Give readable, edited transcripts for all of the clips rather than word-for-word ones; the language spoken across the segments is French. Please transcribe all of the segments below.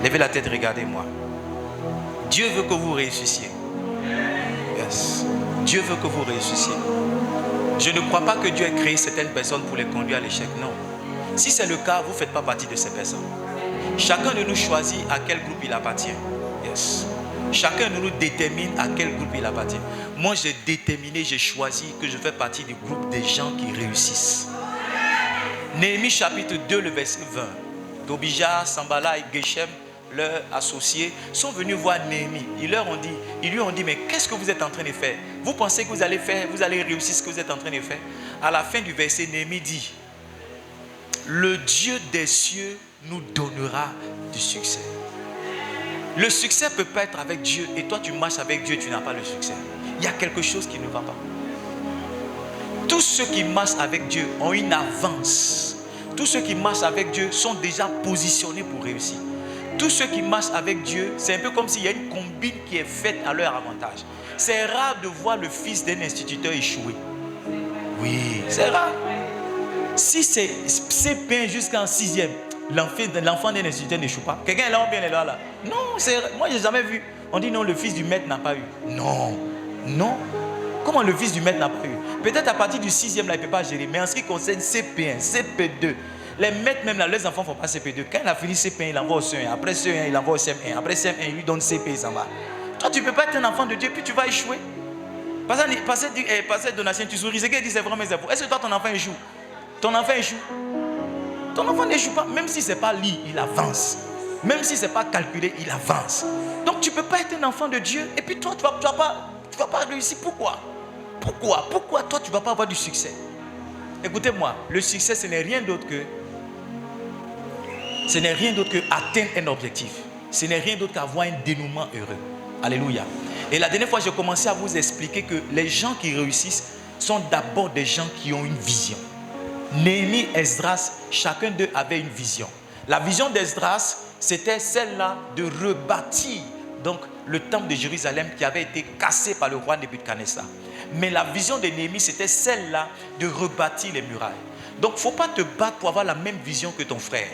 Levez la tête, regardez-moi. Dieu veut que vous réussissiez. Yes. Dieu veut que vous réussissiez. Je ne crois pas que Dieu ait créé certaines personnes pour les conduire à l'échec. Non. Si c'est le cas, vous ne faites pas partie de ces personnes. Chacun de nous choisit à quel groupe il appartient. Yes. Chacun de nous détermine à quel groupe il appartient. Moi, j'ai déterminé, j'ai choisi que je fais partie du groupe des gens qui réussissent. Néhémie chapitre 2, le verset 20. Tobija, Sambala et Geshem, leurs associés, sont venus voir Néhémie. Ils lui ont dit, mais qu'est-ce que vous êtes en train de faire? Vous pensez que vous allez réussir ce que vous êtes en train de faire? À la fin du verset, Néhémie dit, le Dieu des cieux nous donnera du succès. Le succès ne peut pas être avec Dieu et toi tu marches avec Dieu et tu n'as pas le succès. Il y a quelque chose qui ne va pas. Tous ceux qui marchent avec Dieu ont une avance. Tous ceux qui marchent avec Dieu sont déjà positionnés pour réussir. Tous ceux qui marchent avec Dieu, c'est un peu comme s'il y a une combine qui est faite à leur avantage. C'est rare de voir le fils d'un instituteur échouer. Oui, c'est rare. Si c'est CP1 jusqu'en 6e, l'enfant d'un instituteur n'échoue pas. Quelqu'un est là ou bien est là? Non, moi je n'ai jamais vu. On dit non, le fils du maître n'a pas eu. Non, non. Comment le fils du maître n'a pas eu? Peut-être à partir du 6e, là, il ne peut pas gérer. Mais en ce qui concerne CP1, CP2, les maîtres même là, leurs enfants ne font pas CP2. Quand il a fini CP1, il envoie au CE1. Après CE1, il envoie au CM1. Après CM1, il lui donne CP, il s'en va. Toi, tu ne peux pas être un enfant de Dieu, puis tu vas échouer. Pasteur Donatien, tu souris. Ce qu'il dit, c'est vraiment mes infos. Est-ce que toi, ton enfant échoue? Ton enfant échoue. Ton enfant n'échoue pas. Même si ce n'est pas lu, il avance. Même si ce n'est pas calculé, il avance. Donc, tu ne peux pas être un enfant de Dieu. Et puis toi, tu ne vas pas réussir. Pourquoi toi, tu ne vas pas avoir du succès? Écoutez-moi, le succès, ce n'est rien d'autre que atteindre un objectif. Ce n'est rien d'autre qu'avoir un dénouement heureux. Alléluia. Et la dernière fois, j'ai commencé à vous expliquer que les gens qui réussissent sont d'abord des gens qui ont une vision. Néhémie, Esdras, chacun d'eux avait une vision. La vision d'Esdras, c'était celle-là de rebâtir donc le temple de Jérusalem qui avait été cassé par le roi Nebuchadnezzar. Mais la vision de Néhémie, c'était celle-là de rebâtir les murailles. Donc, il ne faut pas te battre pour avoir la même vision que ton frère.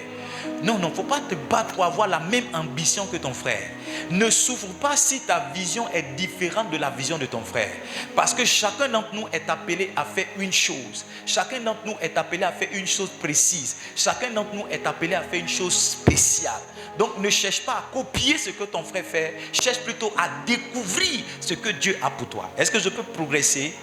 Non, il ne faut pas te battre pour avoir la même ambition que ton frère. Ne souffre pas si ta vision est différente de la vision de ton frère. Parce que chacun d'entre nous est appelé à faire une chose. Chacun d'entre nous est appelé à faire une chose précise. Chacun d'entre nous est appelé à faire une chose spéciale. Donc ne cherche pas à copier ce que ton frère fait. Cherche plutôt à découvrir ce que Dieu a pour toi. Est-ce que je peux progresser?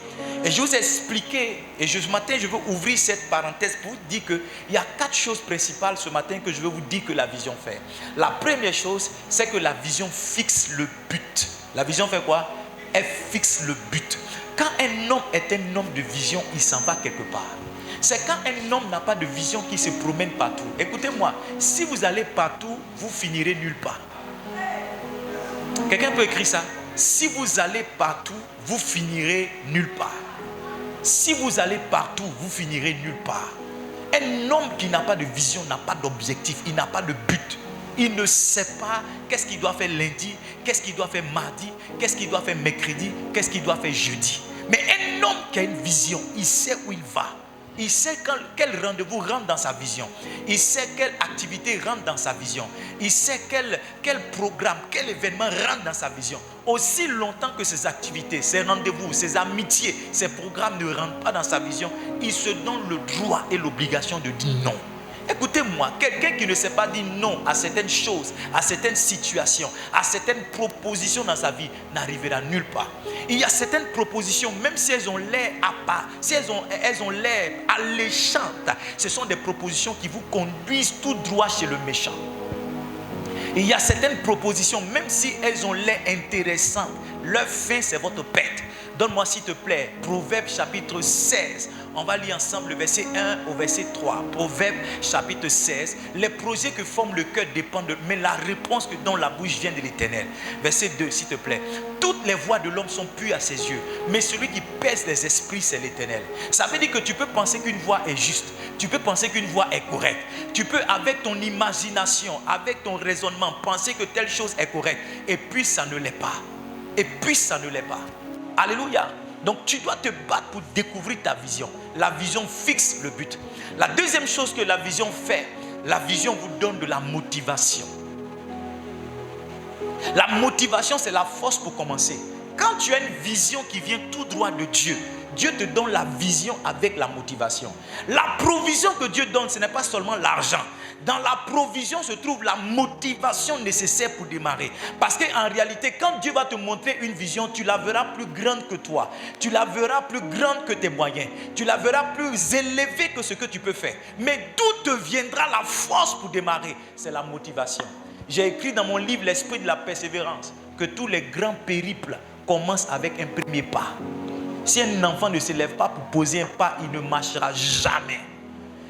Et je vous ai expliqué, et ce matin je veux ouvrir cette parenthèse pour vous dire qu'il y a 4 choses principales ce matin que je veux vous dire que la vision fait. La première chose, c'est que la vision fixe le but. La vision fait quoi? Elle fixe le but. Quand un homme est un homme de vision, il s'en va quelque part. C'est quand un homme n'a pas de vision qu'il se promène partout. Écoutez-moi, si vous allez partout, vous finirez nulle part. Quelqu'un peut écrire ça? Si vous allez partout, vous finirez nulle part. Si vous allez partout, vous finirez nulle part. Un homme qui n'a pas de vision n'a pas d'objectif, il n'a pas de but. Il ne sait pas qu'est-ce qu'il doit faire lundi, qu'est-ce qu'il doit faire mardi, qu'est-ce qu'il doit faire mercredi, qu'est-ce qu'il doit faire jeudi. Mais un homme qui a une vision, il sait où il va. Il sait quel rendez-vous rentre dans sa vision. Il sait quelle activité rentre dans sa vision. Il sait quel programme, quel événement rentre dans sa vision. Aussi longtemps que ces activités, ces rendez-vous, ces amitiés, ces programmes ne rentrent pas dans sa vision, il se donne le droit et l'obligation de dire non. Écoutez-moi, quelqu'un qui ne sait pas dire non à certaines choses, à certaines situations, à certaines propositions dans sa vie, n'arrivera nulle part. Il y a certaines propositions, même si elles ont l'air si elles ont l'air alléchantes, ce sont des propositions qui vous conduisent tout droit chez le méchant. Il y a certaines propositions, même si elles ont l'air intéressantes, leur fin c'est votre perte. Donne-moi s'il te plaît, Proverbe chapitre 16. On va lire ensemble le verset 1 au verset 3. Proverbe chapitre 16. Les projets que forme le cœur dépendent de... Mais la réponse que donne la bouche vient de l'Éternel. Verset 2, s'il te plaît. Toutes les voies de l'homme sont pures à ses yeux. Mais celui qui pèse les esprits, c'est l'Éternel. Ça veut dire que tu peux penser qu'une voie est juste. Tu peux penser qu'une voie est correcte. Tu peux, avec ton imagination, avec ton raisonnement, penser que telle chose est correcte. Et puis ça ne l'est pas. Et puis ça ne l'est pas. Alléluia. Donc tu dois te battre pour découvrir ta vision. La vision fixe le but. La deuxième chose que la vision fait, la vision vous donne de la motivation. La motivation, c'est la force pour commencer. Quand tu as une vision qui vient tout droit de Dieu, Dieu te donne la vision avec la motivation. La provision que Dieu donne, ce n'est pas seulement l'argent. Dans la provision se trouve la motivation nécessaire pour démarrer. Parce qu'en réalité, quand Dieu va te montrer une vision, tu la verras plus grande que toi. Tu la verras plus grande que tes moyens. Tu la verras plus élevée que ce que tu peux faire. Mais d'où te viendra la force pour démarrer? C'est la motivation. J'ai écrit dans mon livre L'esprit de la persévérance que tous les grands périples commencent avec un premier pas. Si un enfant ne se lève pas pour poser un pas, il ne marchera jamais.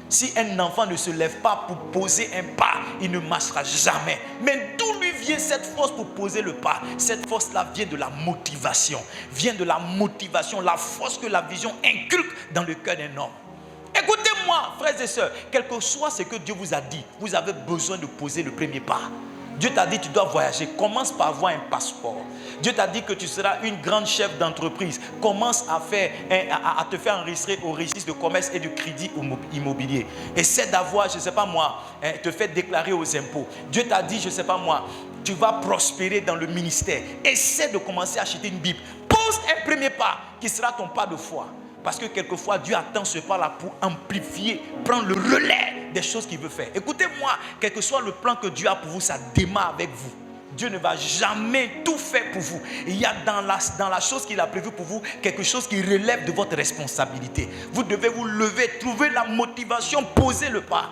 Si un enfant ne se lève pas pour poser un pas, il ne marchera jamais. Mais d'où lui vient cette force pour poser le pas? Cette force-là vient de la motivation. Vient de la motivation, la force que la vision inculque dans le cœur d'un homme. Écoutez-moi, frères et sœurs, quel que soit ce que Dieu vous a dit, vous avez besoin de poser le premier pas. Dieu t'a dit tu dois voyager, commence par avoir un passeport. Dieu t'a dit que tu seras une grande chef d'entreprise. Commence à te faire enregistrer au registre de commerce et de crédit immobilier. Essaie d'avoir, je ne sais pas moi, te faire déclarer aux impôts. Dieu t'a dit, je ne sais pas moi, tu vas prospérer dans le ministère. Essaie de commencer à acheter une Bible. Pose un premier pas qui sera ton pas de foi. Parce que quelquefois, Dieu attend ce pas-là pour amplifier, prendre le relais des choses qu'il veut faire. Écoutez-moi, quel que soit le plan que Dieu a pour vous, ça démarre avec vous. Dieu ne va jamais tout faire pour vous. Il y a dans la chose qu'il a prévue pour vous, quelque chose qui relève de votre responsabilité. Vous devez vous lever, trouver la motivation, poser le pas.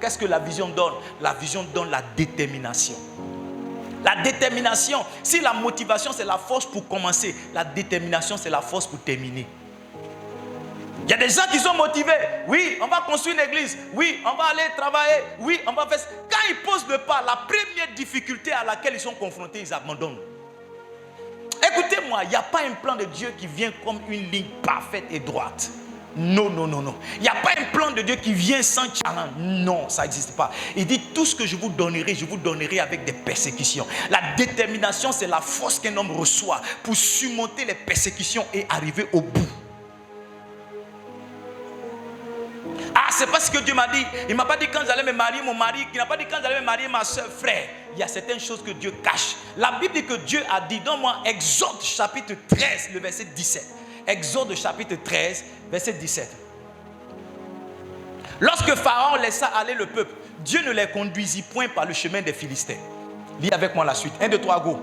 Qu'est-ce que la vision donne? La vision donne la détermination. La détermination, si la motivation c'est la force pour commencer, la détermination c'est la force pour terminer. Il y a des gens qui sont motivés. Oui, on va construire une église. Oui, on va aller travailler. Oui, on va faire. Quand ils posent le pas, la première difficulté à laquelle ils sont confrontés, ils abandonnent. Écoutez-moi, il n'y a pas un plan de Dieu qui vient comme une ligne parfaite et droite. Non, non, non, non. Il n'y a pas un plan de Dieu qui vient sans challenge. Non, ça n'existe pas. Il dit tout ce que je vous donnerai avec des persécutions. La détermination, c'est la force qu'un homme reçoit pour surmonter les persécutions et arriver au bout. Ah, c'est pas ce que Dieu m'a dit. Il ne m'a pas dit quand j'allais me marier mon mari. Il n'a pas dit quand j'allais me marier ma soeur, frère. Il y a certaines choses que Dieu cache. La Bible dit que Dieu a dit, donne-moi Exode chapitre 13, le verset 17. Exode chapitre 13, verset 17. Lorsque Pharaon laissa aller le peuple, Dieu ne les conduisit point par le chemin des Philistins. Lis avec moi la suite. 1, 2, 3, go.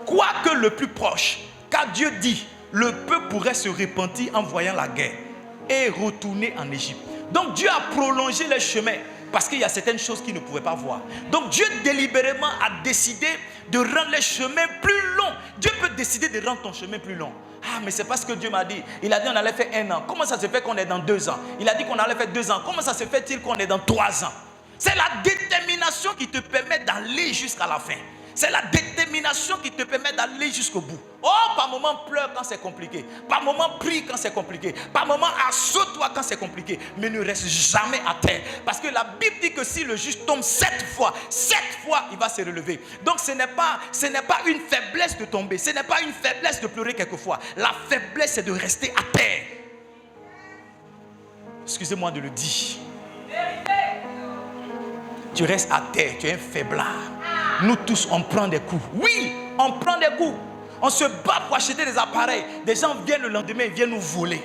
Quoique le plus proche, car Dieu dit, le peuple pourrait se repentir en voyant la guerre et retourner en Égypte. Donc Dieu a prolongé les chemins parce qu'il y a certaines choses qu'il ne pouvait pas voir. Donc Dieu délibérément a décidé de rendre les chemins plus longs. Dieu peut décider de rendre ton chemin plus long. Ah, mais c'est pas ce que Dieu m'a dit. Il a dit qu'on allait faire 1 an. Comment ça se fait qu'on est dans 2 ans? Il a dit qu'on allait faire 2 ans. Comment ça se fait-il qu'on est dans 3 ans? C'est la détermination qui te permet d'aller jusqu'à la fin. C'est la détermination qui te permet d'aller jusqu'au bout. Oh, par moment pleure quand c'est compliqué. Par moment prie quand c'est compliqué. Par moment assois-toi quand c'est compliqué. Mais ne reste jamais à terre. Parce que la Bible dit que si le juste tombe 7 fois, il va se relever. Donc ce n'est pas une faiblesse de tomber. Ce n'est pas une faiblesse de pleurer quelquefois. La faiblesse, c'est de rester à terre. Excusez-moi de le dire. Tu restes à terre, tu es un faiblard. Nous tous, on prend des coups. Oui, on prend des coups. On se bat pour acheter des appareils. Des gens viennent le lendemain, ils viennent nous voler.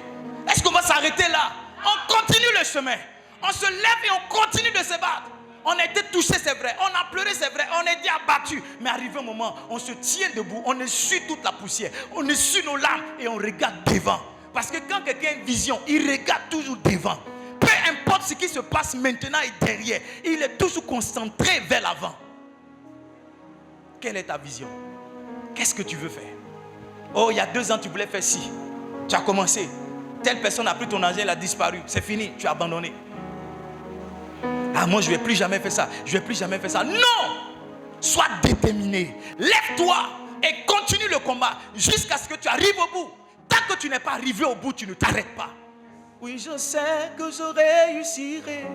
Est-ce qu'on va s'arrêter là? On continue le chemin. On se lève et on continue de se battre. On a été touché, c'est vrai. On a pleuré, c'est vrai. On a été abattu. Mais arrivé un moment, on se tient debout. On essuie toute la poussière. On essuie nos larmes et on regarde devant. Parce que quand quelqu'un a une vision, il regarde toujours devant. Peu importe ce qui se passe maintenant et derrière, il est toujours concentré vers l'avant. Quelle est ta vision? Qu'est-ce que tu veux faire? Oh, il y a 2 ans, tu voulais faire ci. Tu as commencé. Telle personne a pris ton argent, elle a disparu. C'est fini, tu as abandonné. Ah, moi, je ne vais plus jamais faire ça. Je ne vais plus jamais faire ça. Non! Sois déterminé. Lève-toi et continue le combat jusqu'à ce que tu arrives au bout. Tant que tu n'es pas arrivé au bout, tu ne t'arrêtes pas. Oui, je sais que je réussirai.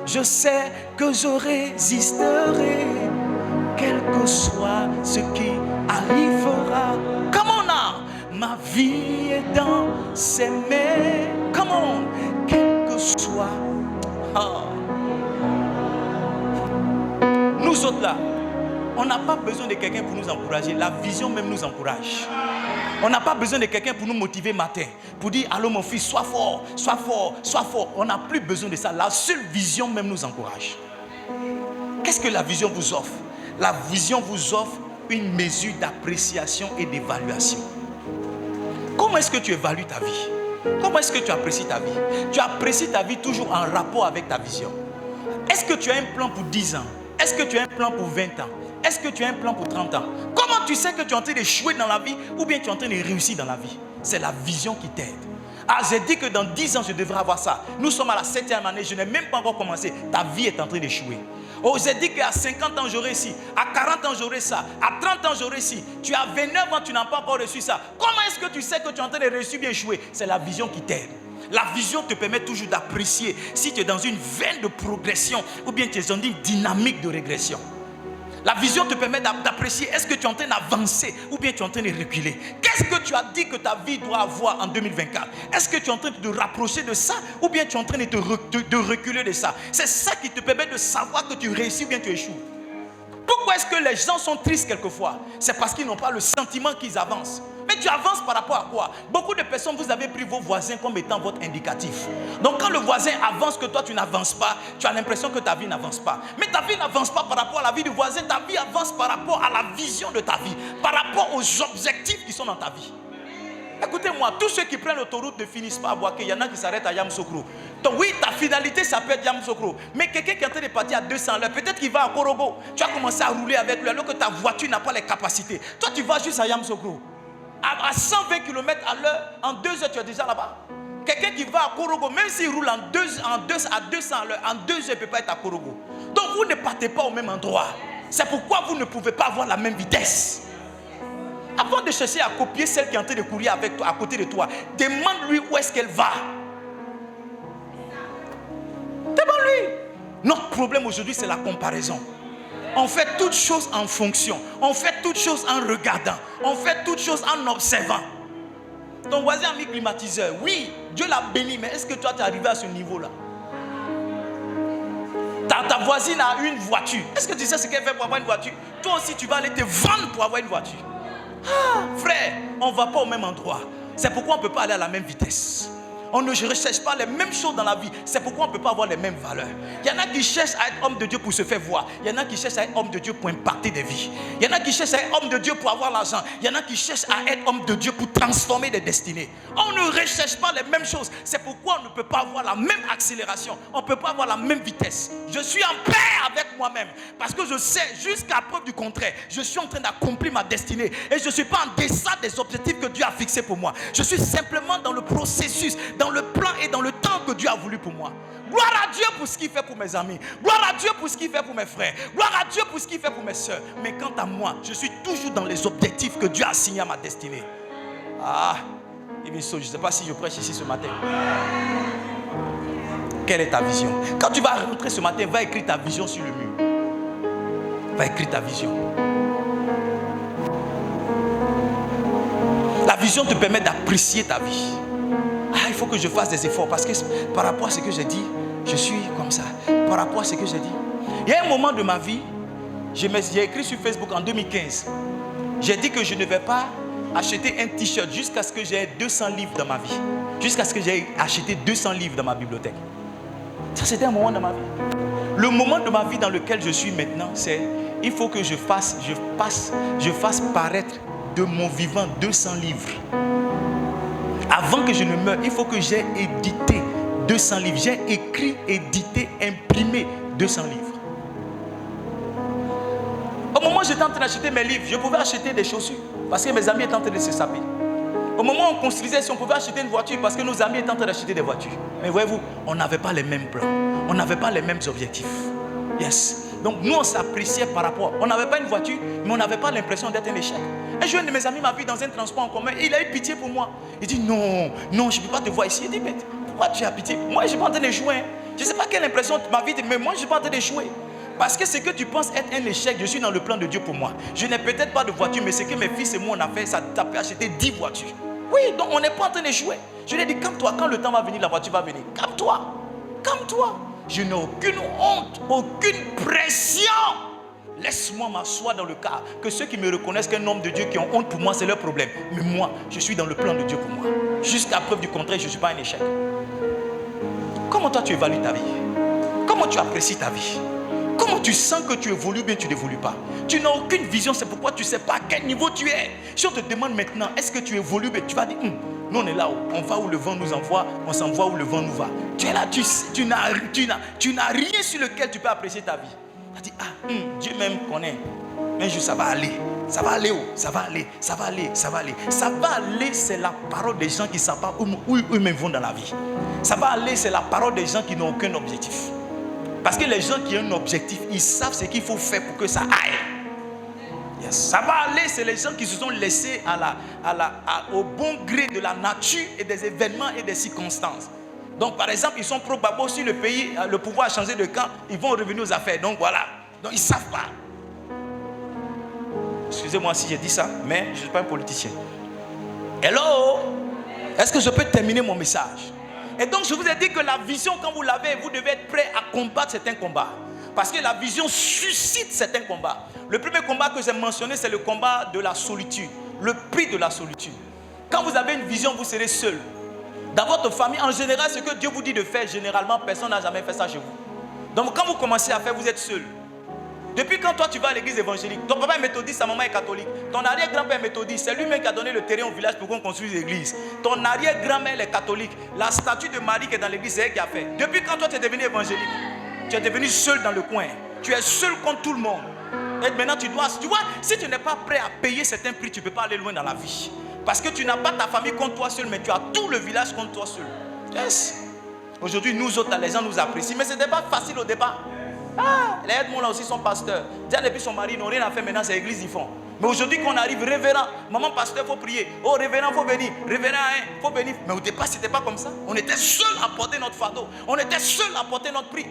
Je sais que je résisterai. Quel que soit ce qui arrivera. Come on now. Ma vie est dans ses mains. Come on. Quel que soit. Oh. Nous autres là, On n'a pas besoin de quelqu'un pour nous encourager. La vision même nous encourage. On n'a pas besoin de quelqu'un pour nous motiver matin. Pour dire, allô mon fils, sois fort, sois fort, sois fort. On n'a plus besoin de ça. La seule vision même nous encourage. Qu'est-ce que la vision vous offre? La vision vous offre une mesure d'appréciation et d'évaluation. Comment est-ce que tu évalues ta vie? Comment est-ce que tu apprécies ta vie? Tu apprécies ta vie toujours en rapport avec ta vision. Est-ce que tu as un plan pour 10 ans? Est-ce que tu as un plan pour 20 ans? Est-ce que tu as un plan pour 30 ans? Comment tu sais que tu es en train d'échouer dans la vie ou bien tu es en train de réussir dans la vie? C'est la vision qui t'aide. Ah, j'ai dit que dans 10 ans, je devrais avoir ça. Nous sommes à la 7e année, je n'ai même pas encore commencé. Ta vie est en train d'échouer. Oh, j'ai dit qu'à 50 ans, j'aurai ci. À 40 ans, j'aurai ça. À 30 ans, j'aurai ci. Tu as 29 ans, tu n'as pas encore reçu ça. Comment est-ce que tu sais que tu es en train de réussir bien échouer? C'est la vision qui t'aide. La vision te permet toujours d'apprécier si tu es dans une veine de progression ou bien tu es dans une dynamique de régression. La vision te permet d'apprécier est-ce que tu es en train d'avancer ou bien tu es en train de reculer. Qu'est-ce que tu as dit que ta vie doit avoir en 2024? Est-ce que tu es en train de te rapprocher de ça ou bien tu es en train de reculer de ça? C'est ça qui te permet de savoir que tu réussis ou bien tu échoues. Pourquoi est-ce que les gens sont tristes quelquefois? C'est parce qu'ils n'ont pas le sentiment qu'ils avancent. Mais tu avances par rapport à quoi? Beaucoup de personnes, vous avez pris vos voisins comme étant votre indicatif. Donc quand le voisin avance que toi tu n'avances pas, tu as l'impression que ta vie n'avance pas. Mais ta vie n'avance pas par rapport à la vie du voisin, ta vie avance par rapport à la vision de ta vie, par rapport aux objectifs qui sont dans ta vie. Écoutez-moi, tous ceux qui prennent l'autoroute ne finissent pas à Boaké. Il y en a qui s'arrêtent à Yamoussoukro. Donc oui, ta finalité, ça peut être Yamoussoukro. Mais quelqu'un qui est en train de partir à 200 à l'heure, peut-être qu'il va à Korogo. Tu as commencé à rouler avec lui alors que ta voiture n'a pas les capacités. Toi, tu vas juste à Yamoussoukro. À 120 km à l'heure, en 2 heures, tu es déjà là-bas. Quelqu'un qui va à Korogo, même s'il roule à 200 à l'heure, en 2 heures, il ne peut pas être à Korogo. Donc vous ne partez pas au même endroit. C'est pourquoi vous ne pouvez pas avoir la même vitesse. Avant de chercher à copier celle qui est en train de courir avec toi, à côté de toi, demande-lui où est-ce qu'elle va. Demande-lui. Notre problème aujourd'hui, c'est la comparaison. On fait toutes choses en fonction. On fait toutes choses en regardant. On fait toutes choses en observant. Ton voisin a mis climatiseur. Oui, Dieu l'a béni, mais est-ce que toi, tu es arrivé à ce niveau-là? Ta voisine a une voiture. Est-ce que tu sais ce qu'elle fait pour avoir une voiture? Toi aussi, tu vas aller te vendre pour avoir une voiture. Ah, frère, on ne va pas au même endroit. C'est pourquoi on ne peut pas aller à la même vitesse. On ne recherche pas les mêmes choses dans la vie. C'est pourquoi on ne peut pas avoir les mêmes valeurs. Il y en a qui cherchent à être homme de Dieu pour se faire voir. Il y en a qui cherchent à être homme de Dieu pour impacter des vies. Il y en a qui cherchent à être homme de Dieu pour avoir l'argent. Il y en a qui cherchent à être homme de Dieu pour transformer des destinées. On ne recherche pas les mêmes choses. C'est pourquoi on ne peut pas avoir la même accélération. On ne peut pas avoir la même vitesse. Je suis en paix avec moi-même. Parce que je sais, jusqu'à preuve du contraire, je suis en train d'accomplir ma destinée. Et je ne suis pas en deçà des objectifs que Dieu a fixés pour moi. Je suis simplement dans le processus, dans le plan et dans le temps que Dieu a voulu pour moi. Gloire à Dieu pour ce qu'il fait pour mes amis. Gloire à Dieu pour ce qu'il fait pour mes frères. Gloire à Dieu pour ce qu'il fait pour mes soeurs. Mais quant à moi, je suis toujours dans les objectifs que Dieu a assignés à ma destinée. Ah, je ne sais pas si je prêche ici ce matin. Quelle est ta vision? Quand tu vas rentrer ce matin, va écrire ta vision sur le mur. Va écrire ta vision. La vision te permet d'apprécier ta vie. Ah, il faut que je fasse des efforts parce que par rapport à ce que j'ai dit, je suis comme ça. Par rapport à ce que j'ai dit. Il y a un moment de ma vie, j'ai écrit sur Facebook en 2015. J'ai dit que je ne vais pas acheter un t-shirt jusqu'à ce que j'ai 200 livres dans ma vie. Jusqu'à ce que j'ai acheté 200 livres dans ma bibliothèque. Ça, c'était un moment de ma vie. Le moment de ma vie dans lequel je suis maintenant, c'est il faut que je fasse paraître de mon vivant 200 livres. Avant que je ne meure, il faut que j'ai édité 200 livres. J'ai écrit, édité, imprimé 200 livres. Au moment où j'étais en train d'acheter mes livres, je pouvais acheter des chaussures parce que mes amis étaient en train de se saper. Au moment où on construisait, si on pouvait acheter une voiture parce que nos amis étaient en train d'acheter des voitures. Mais voyez-vous, on n'avait pas les mêmes plans. On n'avait pas les mêmes objectifs. Yes. Donc nous, on s'appréciait par rapport. On n'avait pas une voiture, mais on n'avait pas l'impression d'être un échec. Un jeune de mes amis m'a vu dans un transport en commun et il a eu pitié pour moi. Il dit non, je ne peux pas te voir ici. Il dit mais pourquoi tu as pitié? Moi, je ne suis pas en train d'échouer. Je ne sais pas quelle impression tu m'as vu, mais moi, je ne suis pas en train d'échouer. Parce que ce que tu penses être un échec, je suis dans le plan de Dieu pour moi. Je n'ai peut-être pas de voiture, mais ce que mes fils et moi on a fait, ça t'a fait acheter 10 voitures. Oui, donc on n'est pas en train d'échouer. Je lui ai dit, calme-toi, quand le temps va venir, la voiture va venir. Calme-toi, calme-toi. Je n'ai aucune honte, aucune pression. laisse-moi m'asseoir dans le cas que ceux qui me reconnaissent qu'un homme de Dieu qui ont honte pour moi, c'est leur problème. Mais moi, je suis dans le plan de Dieu pour moi. Jusqu'à preuve du contraire, je ne suis pas un échec. Comment toi tu évalues ta vie? Comment tu apprécies ta vie? Comment tu sens que tu évolues bien, tu n'évolues pas? Tu n'as aucune vision, c'est pourquoi tu ne sais pas à quel niveau tu es. Si on te demande maintenant, est-ce que tu évolues bien, tu vas dire, nous on est là, on va où le vent nous envoie, on s'envoie où le vent nous va. Tu es là, tu n'as rien sur lequel tu peux apprécier ta vie. Tu dis, Dieu même connaît. Un jour ça va aller. Ça va aller où? Ça va aller, ça va aller, ça va aller. Ça va aller, c'est la parole des gens qui ne savent pas où eux-mêmes vont dans la vie. Ça va aller, c'est la parole des gens qui n'ont aucun objectif. Parce que les gens qui ont un objectif, ils savent ce qu'il faut faire pour que ça aille. Yes. Ça va aller, c'est les gens qui se sont laissés au bon gré de la nature et des événements et des circonstances. Donc par exemple, ils sont pro-Babo, si le pouvoir a changé de camp, ils vont revenir aux affaires. Donc voilà. Donc ils ne savent pas. Excusez-moi si j'ai dit ça, mais je ne suis pas un politicien. Hello? Est-ce que je peux terminer mon message? Et donc je vous ai dit que la vision, quand vous l'avez, vous devez être prêt à combattre certains combats. Parce que la vision suscite certains combats. Le premier combat que j'ai mentionné, c'est le combat de la solitude. Le prix de la solitude. Quand vous avez une vision, vous serez seul. Dans votre famille, en général, ce que Dieu vous dit de faire, généralement, personne n'a jamais fait ça chez vous. Donc quand vous commencez à faire, vous êtes seul. Depuis quand toi tu vas à l'église évangélique, ton papa est méthodiste, sa maman est catholique, ton arrière-grand-père est méthodiste, c'est lui-même qui a donné le terrain au village pour qu'on construise l'église. Ton arrière-grand-mère est catholique, la statue de Marie qui est dans l'église, c'est elle qui a fait. Depuis quand toi tu es devenu évangélique, tu es devenu seul dans le coin, tu es seul contre tout le monde. Et maintenant tu vois, si tu n'es pas prêt à payer certains prix, tu ne peux pas aller loin dans la vie. Parce que tu n'as pas ta famille contre toi seul, mais tu as tout le village contre toi seul. Yes. Aujourd'hui, nous autres, les gens nous apprécient, mais ce n'était pas facile au départ. Les Edmond là aussi sont pasteurs. Déjà depuis son mari, ils n'ont rien à faire maintenant, c'est l'église ils font. Mais aujourd'hui qu'on arrive, révérend, maman pasteur, il faut prier. Oh révérend, il faut venir. Révérend, il faut venir. Mais au départ, ce n'était pas comme ça. On était seuls à porter notre fardeau. On était seuls à porter notre prix.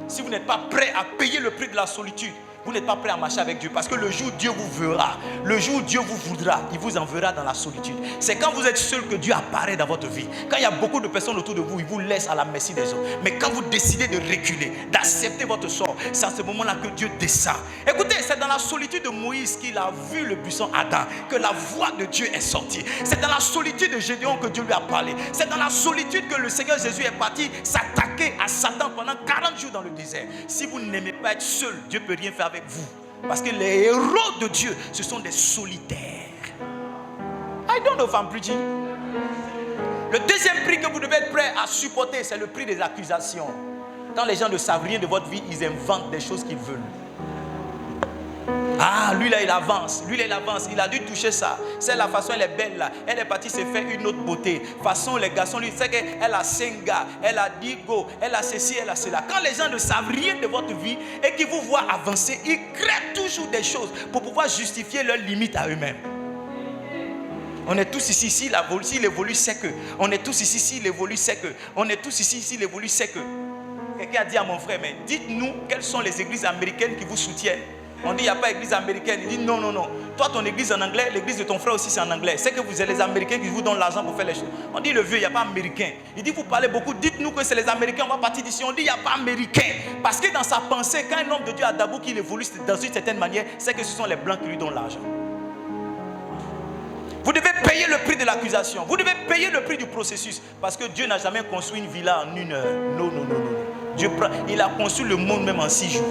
Si vous n'êtes pas prêt à payer le prix de la solitude, vous n'êtes pas prêt à marcher avec Dieu. Parce que le jour où Dieu vous verra, le jour où Dieu vous voudra, il vous enverra dans la solitude. C'est quand vous êtes seul que Dieu apparaît dans votre vie. Quand il y a beaucoup de personnes autour de vous, il vous laisse à la merci des autres. Mais quand vous décidez de reculer, d'accepter votre sort, c'est à ce moment-là que Dieu descend. Écoutez, c'est dans la solitude de Moïse qu'il a vu le buisson Adam, que la voix de Dieu est sortie. C'est dans la solitude de Gédéon que Dieu lui a parlé. C'est dans la solitude que le Seigneur Jésus est parti s'attaquer à Satan pendant 40 jours dans le désert. Si vous n'aimez pas être seul, Dieu ne peut rien faire avec vous. Parce que les héros de Dieu, ce sont des solitaires. I don't know if I'm preaching. Le deuxième prix que vous devez être prêt à supporter, c'est le prix des accusations. Quand les gens ne savent rien de votre vie, ils inventent des choses qu'ils veulent. Ah, lui là il avance, il a dû toucher ça. C'est la façon, elle est belle là. Elle est partie se faire une autre beauté. Façon, les garçons lui disent qu'elle a 5 gars, elle a 10 go, elle a ceci, elle a cela. Quand les gens ne savent rien de votre vie et qu'ils vous voient avancer, ils créent toujours des choses pour pouvoir justifier leurs limites à eux-mêmes. On est tous ici, s'il évolue, c'est que. On est tous ici, s'il évolue, c'est que. On est tous ici, s'il évolue, c'est que. Quelqu'un a dit à mon frère, mais dites-nous quelles sont les églises américaines qui vous soutiennent. On dit il n'y a pas d'église américaine. Il dit non. Toi ton église en anglais, l'église de ton frère aussi c'est en anglais. C'est que vous êtes les Américains qui vous donnent l'argent pour faire les choses. On dit le vieux, il n'y a pas américain. Il dit vous parlez beaucoup, dites-nous que c'est les Américains, on va partir d'ici. On dit il n'y a pas américain. Parce que dans sa pensée, quand un homme de Dieu a d'abord qu'il évolue dans une certaine manière, c'est que ce sont les blancs qui lui donnent l'argent. Vous devez payer le prix de l'accusation. Vous devez payer le prix du processus. Parce que Dieu n'a jamais construit une villa en 1 heure. Non. Il a construit le monde même en 6 jours.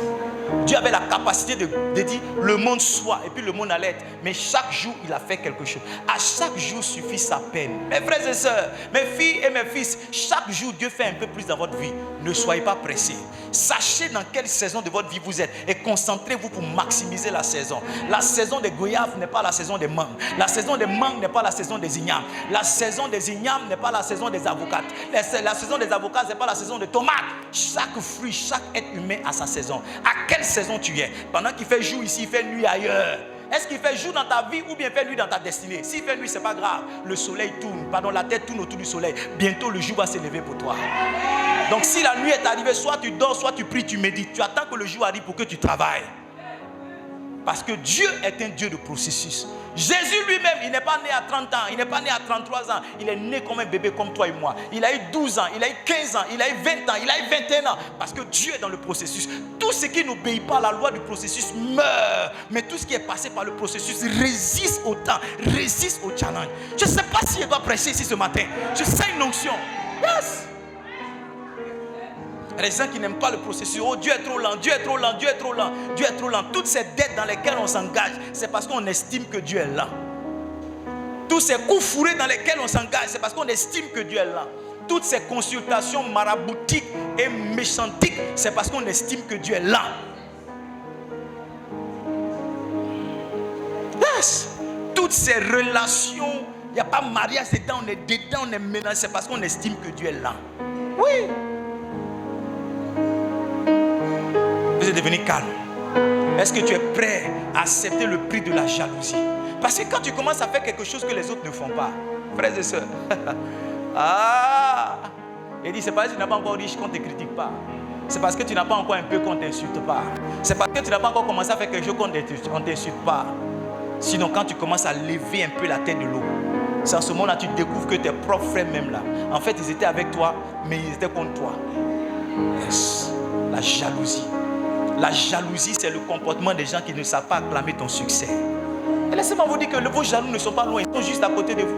Dieu avait la capacité de dire le monde soit et puis le monde allait être. Mais chaque jour, il a fait quelque chose. À chaque jour suffit sa peine. Mes frères et sœurs, mes filles et mes fils, chaque jour, Dieu fait un peu plus dans votre vie. Ne soyez pas pressés. Sachez dans quelle saison de votre vie vous êtes et concentrez-vous pour maximiser la saison. La saison des goyaves n'est pas la saison des mangues. La saison des mangues n'est pas la saison des ignames. La saison des ignames n'est pas la saison des avocates. La saison des avocats n'est pas la saison des tomates. Chaque fruit, chaque être humain a sa saison. À quelle saison tu es? Pendant qu'il fait jour ici, il fait nuit ailleurs. Est-ce qu'il fait jour dans ta vie ou bien il fait nuit dans ta destinée? S'il fait nuit, ce n'est pas grave. Le soleil tourne, la terre tourne autour du soleil. Bientôt le jour va se lever pour toi. Donc si la nuit est arrivée, soit tu dors, soit tu pries, tu médites. Tu attends que le jour arrive pour que tu travailles. Parce que Dieu est un Dieu de processus. Jésus lui-même, il n'est pas né à 30 ans, il n'est pas né à 33 ans. Il est né comme un bébé comme toi et moi. Il a eu 12 ans, il a eu 15 ans, il a eu 20 ans, il a eu 21 ans. Parce que Dieu est dans le processus. Tout ce qui n'obéit pas à la loi du processus meurt. Mais tout ce qui est passé par le processus résiste au temps, résiste au challenge. Je ne sais pas si je dois prêcher ici ce matin. Je sens une onction. Yes. Il y a des gens qui n'aiment pas le processus. Oh, Dieu est trop lent, Dieu est trop lent, Dieu est trop lent, Dieu est trop lent. Toutes ces dettes dans lesquelles on s'engage, c'est parce qu'on estime que Dieu est lent. Tous ces coups fourrés dans lesquels on s'engage, c'est parce qu'on estime que Dieu est lent. Toutes ces consultations maraboutiques et méchantiques, c'est parce qu'on estime que Dieu est lent. Yes. Toutes ces relations, il n'y a pas mariage dedans, on est mélangé, c'est parce qu'on estime que Dieu est lent. Oui. Vous êtes devenu calme. Est-ce que tu es prêt à accepter le prix de la jalousie? Parce que quand tu commences à faire quelque chose que les autres ne font pas, frères et sœurs, il dit, c'est parce que tu n'as pas encore riche qu'on ne te critique pas. C'est parce que tu n'as pas encore un peu qu'on ne t'insulte pas. C'est parce que tu n'as pas encore commencé à faire quelque chose qu'on ne t'insulte pas. Sinon, quand tu commences à lever un peu la tête de l'eau, c'est en ce moment-là que tu découvres que tes propres frères même là, en fait, ils étaient avec toi, mais ils étaient contre toi. Yes. La jalousie. La jalousie, c'est le comportement des gens qui ne savent pas acclamer ton succès. Et laissez-moi vous dire que vos jaloux ne sont pas loin, ils sont juste à côté de vous.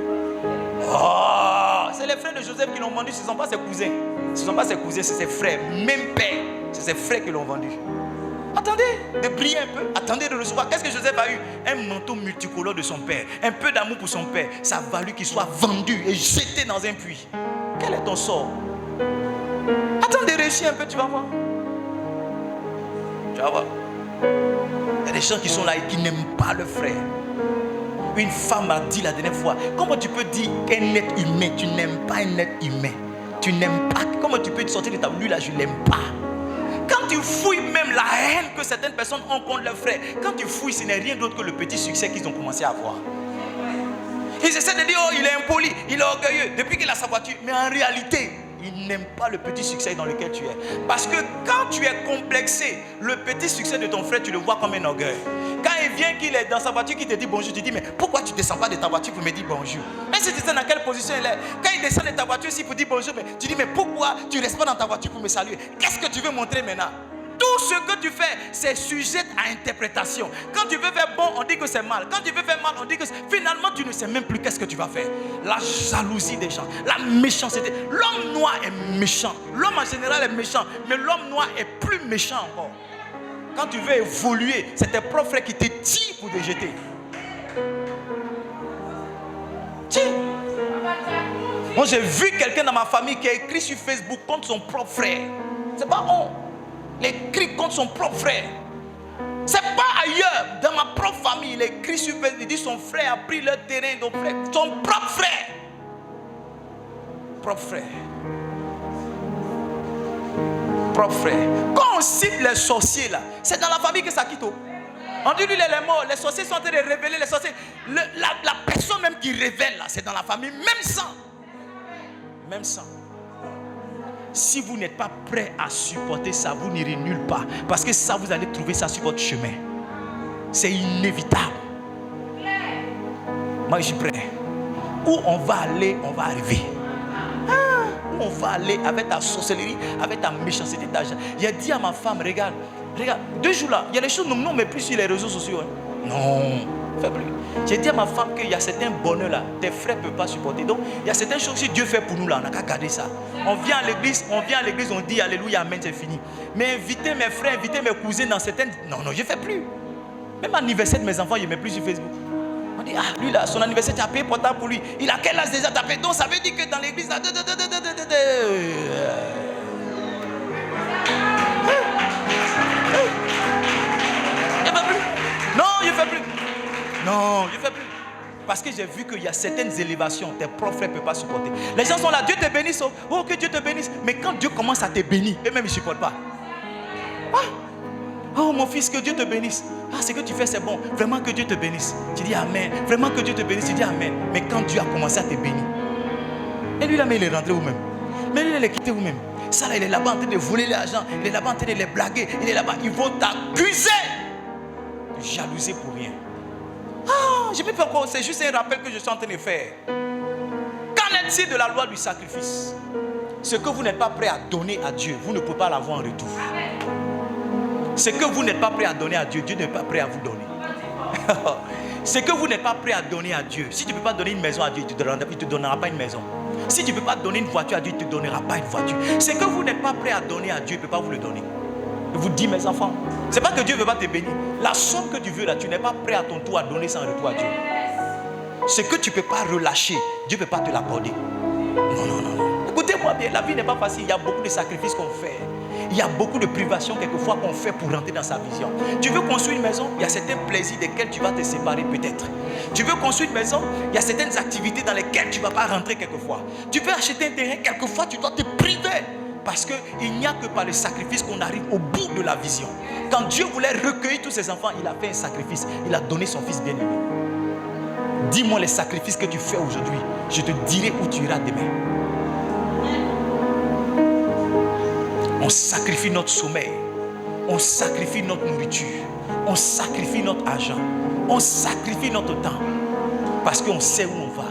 Oh, c'est les frères de Joseph qui l'ont vendu, ce ne sont pas ses cousins. Ce ne sont pas ses cousins, c'est ses frères. Même père, c'est ses frères qui l'ont vendu. Attendez de briller un peu, attendez de recevoir. Qu'est-ce que Joseph a eu? Un manteau multicolore de son père, un peu d'amour pour son père. Ça a valu qu'il soit vendu et jeté dans un puits. Quel est ton sort? Attends de réussir un peu, tu vas voir. Tu vas voir. Il y a des gens qui sont là et qui n'aiment pas le frère. Une femme m'a dit la dernière fois, comment tu peux dire qu'un être humain, tu n'aimes pas un être humain? Tu n'aimes pas. Comment tu peux te sortir de ta lui là, je ne l'aime pas. Quand tu fouilles même la haine que certaines personnes ont contre leur frère, quand tu fouilles, ce n'est rien d'autre que le petit succès qu'ils ont commencé à avoir. Ils essaient de dire, oh, il est impoli, il est orgueilleux, depuis qu'il a sa voiture. Mais en réalité, il n'aime pas le petit succès dans lequel tu es. Parce que quand tu es complexé, le petit succès de ton frère, tu le vois comme un orgueil. Quand il vient, qu'il est dans sa voiture, qu'il te dit bonjour, tu dis, mais pourquoi tu ne descends pas de ta voiture pour me dire bonjour? Même si tu sais dans quelle position il est. Quand il descend de ta voiture ici pour dire bonjour, mais tu dis, mais pourquoi tu ne restes pas dans ta voiture pour me saluer? Qu'est-ce que tu veux montrer maintenant? Tout ce que tu fais, c'est sujet à interprétation. Quand tu veux faire bon, on dit que c'est mal. Quand tu veux faire mal, on dit que finalement, tu ne sais même plus qu'est-ce que tu vas faire. La jalousie des gens, la méchanceté. L'homme noir est méchant. L'homme en général est méchant, mais l'homme noir est plus méchant encore. Quand tu veux évoluer, c'est tes propres frères qui te tirent pour te jeter. Moi, j'ai vu quelqu'un dans ma famille qui a écrit sur Facebook contre son propre frère. C'est pas honte. Il écrit contre son propre frère. C'est pas ailleurs. Dans ma propre famille, il écrit sur Facebook. Il dit son frère a pris le terrain. Son propre frère. Propre frère. Propre frère. Quand on cite les sorciers là, c'est dans la famille que ça quitte. On dit lui il est mort. Les sorciers sont en train de révéler les sorciers. La personne même qui révèle là, c'est dans la famille. Même sang. Même sang. Si vous n'êtes pas prêt à supporter ça, vous n'irez nulle part. Parce que ça, vous allez trouver ça sur votre chemin. C'est inévitable. Moi, je suis prêt. Où on va aller, on va arriver. Où on va aller avec ta sorcellerie, avec ta méchanceté d'argent. J'ai dit à ma femme, regarde, 2 jours là, il y a des choses, non, mais plus sur les réseaux sociaux. Hein. Non. J'ai dit à ma femme qu'il y a certains bonheurs là, tes frères ne peuvent pas supporter. Donc, il y a certaines choses que Dieu fait pour nous là, on n'a qu'à garder ça. On vient à l'église, on dit Alléluia, Amen, c'est fini. Mais inviter mes frères, inviter mes cousins dans certaines... Non, je ne fais plus. Même l'anniversaire de mes enfants, je ne mets plus sur Facebook. On dit, lui là, son anniversaire, tu as payé portable pour lui. Il a quel âge déjà, tu as payé? Donc, ça veut dire que dans l'église là... Je ne fais plus. Non, je ne fais plus. Parce que j'ai vu qu'il y a certaines élévations, tes propres frères ne peuvent pas supporter. Les gens sont là, Dieu te bénisse, oh que Dieu te bénisse. Mais quand Dieu commence à te bénir, eux-mêmes ils ne supportent pas. Oh mon fils, que Dieu te bénisse. Ce que tu fais c'est bon. Vraiment que Dieu te bénisse. Tu dis Amen. Vraiment que Dieu te bénisse. Tu dis Amen. Mais quand Dieu a commencé à te bénir, et lui là, mais il est rentré vous-même. Mais lui, il est quitté vous-même. Ça là, il est là-bas en train de voler l'argent. Il est là-bas en train de les blaguer. Il est là-bas. Ils vont t'accuser de jalousie. accuser pour rien. Ah, je ne peux pas encore, c'est juste un rappel que je suis en train de faire. Qu'en est-il de la loi du sacrifice? Ce que vous n'êtes pas prêt à donner à Dieu, vous ne pouvez pas l'avoir en retour. Ce que vous n'êtes pas prêt à donner à Dieu, Dieu n'est pas prêt à vous donner. Ce que vous n'êtes pas prêt à donner à Dieu, si tu ne peux pas donner une maison à Dieu, il ne te donnera pas une maison. Si tu ne peux pas donner une voiture à Dieu, il ne te donnera pas une voiture. Ce que vous n'êtes pas prêt à donner à Dieu, il ne peut pas vous le donner. Je vous dis, mes enfants, ce n'est pas que Dieu ne veut pas te bénir. La somme que tu veux là, tu n'es pas prêt à ton tour à donner sans retour à Dieu. Ce que tu ne peux pas relâcher, Dieu ne peut pas te l'accorder. Non, non, non, non. Écoutez-moi bien, la vie n'est pas facile. Il y a beaucoup de sacrifices qu'on fait. Il y a beaucoup de privations quelquefois qu'on fait pour rentrer dans sa vision. Tu veux construire une maison, il y a certains plaisirs desquels tu vas te séparer peut-être. Tu veux construire une maison, il y a certaines activités dans lesquelles tu ne vas pas rentrer quelquefois. Tu veux acheter un terrain, quelquefois tu dois te priver. Parce qu'il n'y a que par le sacrifice qu'on arrive au bout de la vision. Quand Dieu voulait recueillir tous ses enfants, il a fait un sacrifice. Il a donné son fils bien-aimé. Dis-moi les sacrifices que tu fais aujourd'hui. Je te dirai où tu iras demain. On sacrifie notre sommeil. On sacrifie notre nourriture. On sacrifie notre argent. On sacrifie notre temps. Parce qu'on sait où on va.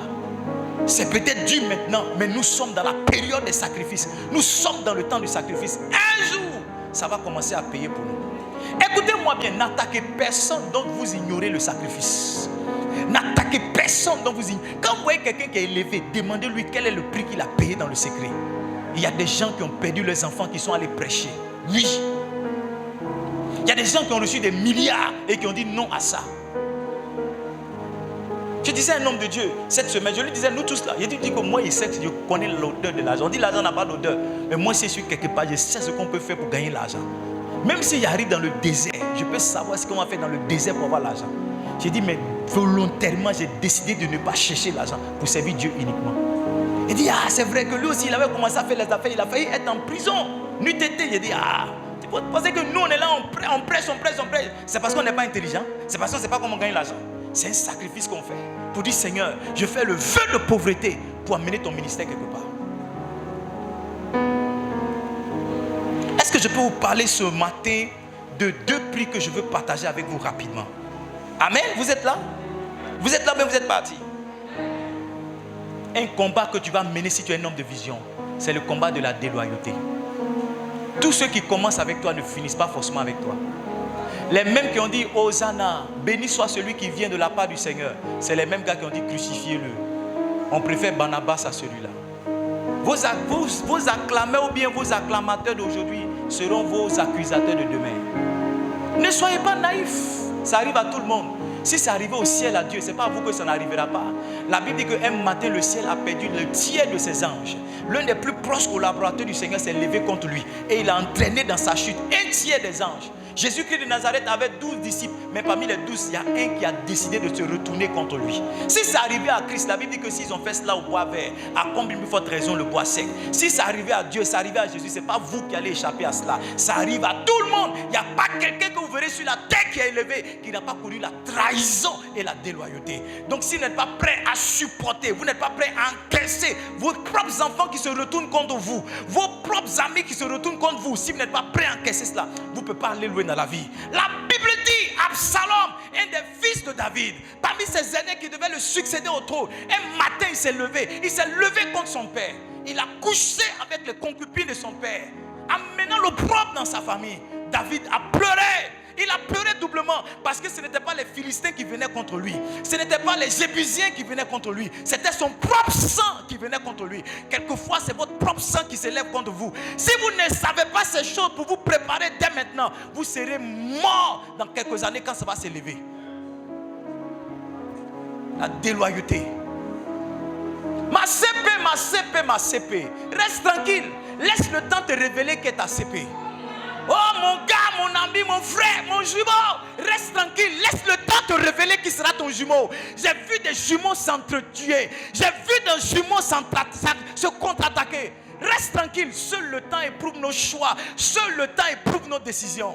C'est peut-être dur maintenant, mais nous sommes dans la période des sacrifices. Nous sommes dans le temps du sacrifice. Un jour, ça va commencer à payer pour nous. Écoutez-moi bien, n'attaquez personne dont vous ignorez le sacrifice. N'attaquez personne dont vous ignorez. Quand vous voyez quelqu'un qui est élevé, demandez-lui quel est le prix qu'il a payé dans le secret. Il y a des gens qui ont perdu leurs enfants qui sont allés prêcher. Oui. Il y a des gens qui ont reçu des milliards et qui ont dit non à ça. Je disais à un homme de Dieu cette semaine, je lui disais, nous tous là, il dit que moi, il sait que je connais l'odeur de l'argent. On dit l'argent n'a pas d'odeur. Mais moi, si je suis quelque part, je sais ce qu'on peut faire pour gagner l'argent. Même s'il arrive dans le désert, je peux savoir ce qu'on va faire dans le désert pour avoir l'argent. J'ai dit, mais volontairement, j'ai décidé de ne pas chercher l'argent pour servir Dieu uniquement. Il dit, ah, c'est vrai que lui aussi, il avait commencé à faire les affaires, il a failli être en prison. Nuit et été, il dit, ah, vous pensez que nous, on est là, on prêche. C'est parce qu'on n'est pas intelligent. C'est parce qu'on ne sait pas comment gagner l'argent. C'est un sacrifice qu'on fait pour dire, Seigneur, je fais le vœu de pauvreté pour amener ton ministère quelque part. Est-ce que je peux vous parler ce matin de 2 prix que je veux partager avec vous rapidement? Amen, vous êtes là? Vous êtes là, mais vous êtes partis. Un combat que tu vas mener si tu es un homme de vision, c'est le combat de la déloyauté. Tous ceux qui commencent avec toi ne finissent pas forcément avec toi. Les mêmes qui ont dit Hosanna, béni soit celui qui vient de la part du Seigneur, c'est les mêmes gars qui ont dit crucifiez-le. On préfère Barnabas à celui-là. Vos acclameurs ou bien vos acclamateurs d'aujourd'hui seront vos accusateurs de demain. Ne soyez pas naïfs, ça arrive à tout le monde. Si c'est arrivé au ciel à Dieu, ce n'est pas à vous que ça n'arrivera pas. La Bible dit qu'un matin, le ciel a perdu le tiers de ses anges. L'un des plus proches collaborateurs du Seigneur s'est levé contre lui. Et il a entraîné dans sa chute un tiers des anges. Jésus-Christ de Nazareth avait 12 disciples. Mais parmi les 12, il y a un qui a décidé de se retourner contre lui. Si c'est arrivé à Christ, la Bible dit que s'ils ont fait cela au bois vert, à combien de forte raison le bois sec? Si c'est arrivé à Dieu, c'est arrivé à Jésus, ce n'est pas vous qui allez échapper à cela. Ça arrive à tout le monde. Il n'y a pas quelqu'un que vous verrez sur la terre qui est élevé, qui n'a pas connu la trahison et la déloyauté. Donc si vous n'êtes pas prêt à supporter, vous n'êtes pas prêt à encaisser vos propres enfants qui se retournent contre vous, vos propres amis qui se retournent contre vous, si vous n'êtes pas prêt à encaisser cela, vous ne pouvez pas aller loin dans la vie. La Bible dit, Absalom, un des fils de David, parmi ses aînés qui devaient le succéder au trône, un matin il s'est levé contre son père. Il a couché avec les concubines de son père, amenant l'opprobre dans sa famille. David a pleuré. Il a pleuré doublement parce que ce n'était pas les Philistins qui venaient contre lui. Ce n'était pas les Jébusiens qui venaient contre lui. C'était son propre sang qui venait contre lui. Quelquefois, c'est votre propre sang qui s'élève contre vous. Si vous ne savez pas ces choses pour vous préparer dès maintenant, vous serez mort dans quelques années quand ça va s'élever. La déloyauté. Ma CP. Reste tranquille. Laisse le temps te révéler qu'est ta CP. Oh mon gars, mon ami, mon frère, mon jumeau, reste tranquille, laisse le temps te révéler qui sera ton jumeau. J'ai vu des jumeaux s'entretuer, j'ai vu des jumeaux se contre-attaquer. Reste tranquille, seul le temps éprouve nos choix, seul le temps éprouve nos décisions.